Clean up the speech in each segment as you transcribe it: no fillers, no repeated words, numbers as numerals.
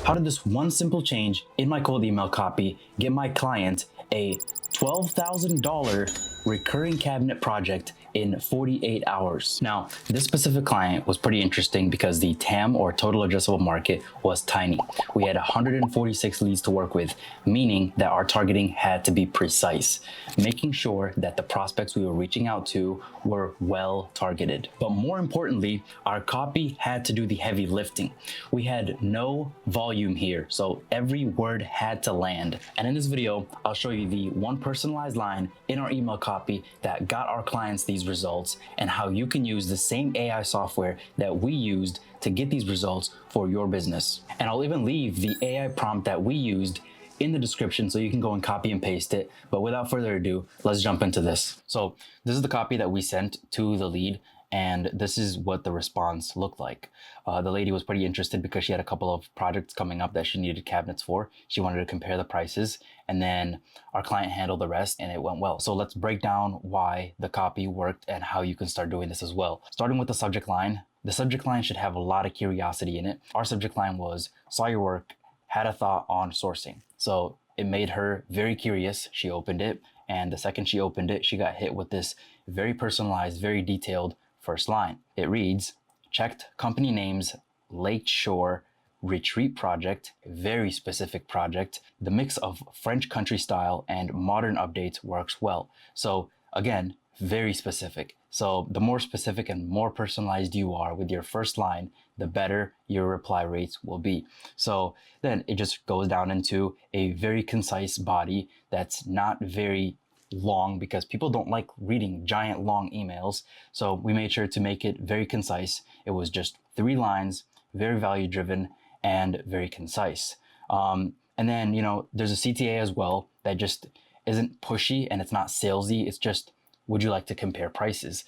How did this one simple change in my cold email copy get my client a $12,000 recurring cabinet project in 48 hours? Now, this specific client was pretty interesting because the TAM, or total addressable market, was tiny. We had 146 leads to work with, meaning that our targeting had to be precise, making sure that the prospects we were reaching out to were well targeted. But more importantly, our copy had to do the heavy lifting. We had no volume here, so every word had to land. And in this video, I'll show you the one personalized line in our email copy that got our clients these results, and how you can use the same AI software that we used to get these results for your business. And I'll even leave the AI prompt that we used in the description so you can go and copy and paste it. But without further ado, let's jump into this. So this is the copy that we sent to the lead, and this is what the response looked like. The lady was pretty interested because she had a couple of projects coming up that she needed cabinets for. She wanted to compare the prices, and then our client handled the rest, and it went well. So let's break down why the copy worked and how you can start doing this as well. Starting with the subject line. The subject line should have a lot of curiosity in it. Our subject line was, "Saw your work, had a thought on sourcing." So it made her very curious. She opened it, and the second she opened it, she got hit with this very personalized, very detailed first line. It reads, "Checked company names, Lakeshore Retreat Project," very specific project. "The mix of French country style and modern updates works well." So again, very specific. So the more specific and more personalized you are with your first line, the better your reply rates will be. So then it just goes down into a very concise body that's not very long, because people don't like reading giant long emails. So we made sure to make it very concise. It was just 3 lines, very value driven and very concise. And then, there's a CTA as well that just isn't pushy and it's not salesy. It's just, would you like to compare prices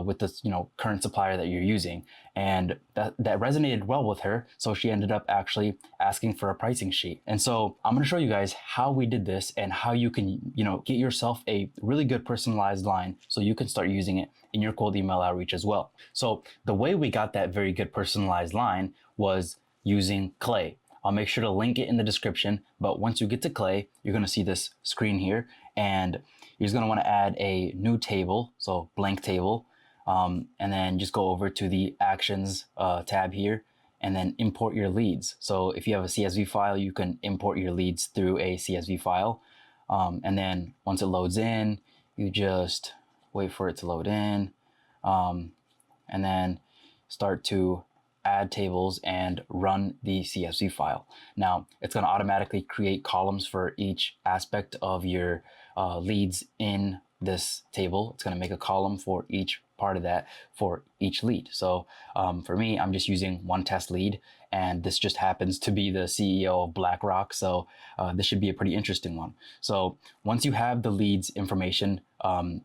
with this current supplier that you're using? And that resonated well with her, so she ended up actually asking for a pricing sheet. And so I'm going to show you guys how we did this and how you can get yourself a really good personalized line so you can start using it in your cold email outreach as well. So the way we got that very good personalized line was using Clay. I'll make sure to link it in the description, but once you get to Clay, you're going to see this screen here, and you're just going to want to add a new table, so blank table, and then just go over to the actions tab here, and then import your leads. So if you have a CSV file, you can import your leads through a CSV file, and then once it loads in, you just wait for it to load in, and then start to add tables and run the CSV file. Now it's going to automatically create columns for each aspect of your leads in this table. It's going to make a column for each part of that for each lead. So for me, I'm just using one test lead, and this just happens to be the CEO of BlackRock. So this should be a pretty interesting one. So once you have the leads information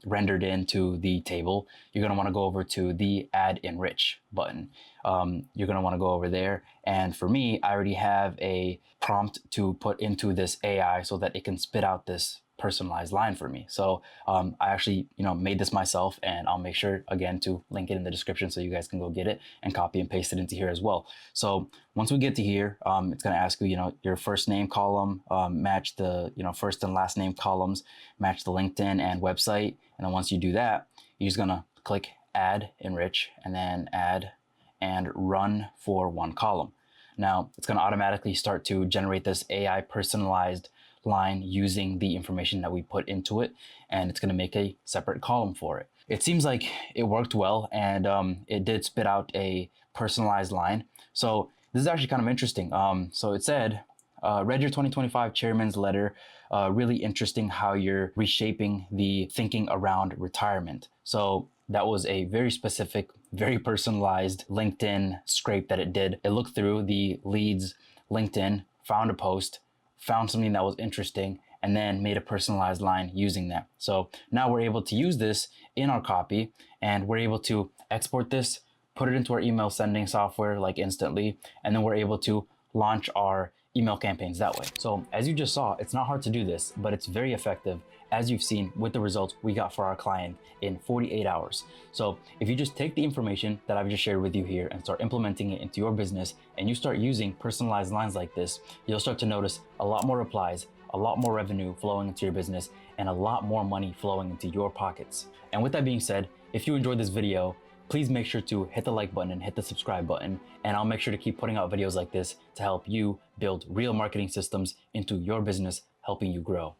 rendered into the table, you're going to want to go over to the Add Enrich button. You're going to want to go over there. And for me, I already have a prompt to put into this AI so that it can spit out this personalized line for me. So I actually made this myself, and I'll make sure again to link it in the description so you guys can go get it and copy and paste it into here as well. So once we get to here, it's going to ask you your first name column, match the first and last name columns, match the LinkedIn and website. And then once you do that, you're just going to click Add Enrich, and then add and run for one column. Now it's going to automatically start to generate this AI personalized line using the information that we put into it, and it's going to make a separate column for it. It seems like it worked well, and it did spit out a personalized line. So this is actually kind of interesting. So it said, read your 2025 chairman's letter. Really interesting how you're reshaping the thinking around retirement. So that was a very specific, very personalized LinkedIn scrape that it did. It looked through the leads LinkedIn, found a post, found something that was interesting, and then made a personalized line using that. So now we're able to use this in our copy, and we're able to export this, put it into our email sending software like instantly, and then we're able to launch our email campaigns that way. So as you just saw, it's not hard to do this, but it's very effective, as you've seen with the results we got for our client in 48 hours. So if you just take the information that I've just shared with you here and start implementing it into your business, and you start using personalized lines like this, you'll start to notice a lot more replies, a lot more revenue flowing into your business, and a lot more money flowing into your pockets. And with that being said, if you enjoyed this video, please make sure to hit the like button and hit the subscribe button, and I'll make sure to keep putting out videos like this to help you build real marketing systems into your business, helping you grow.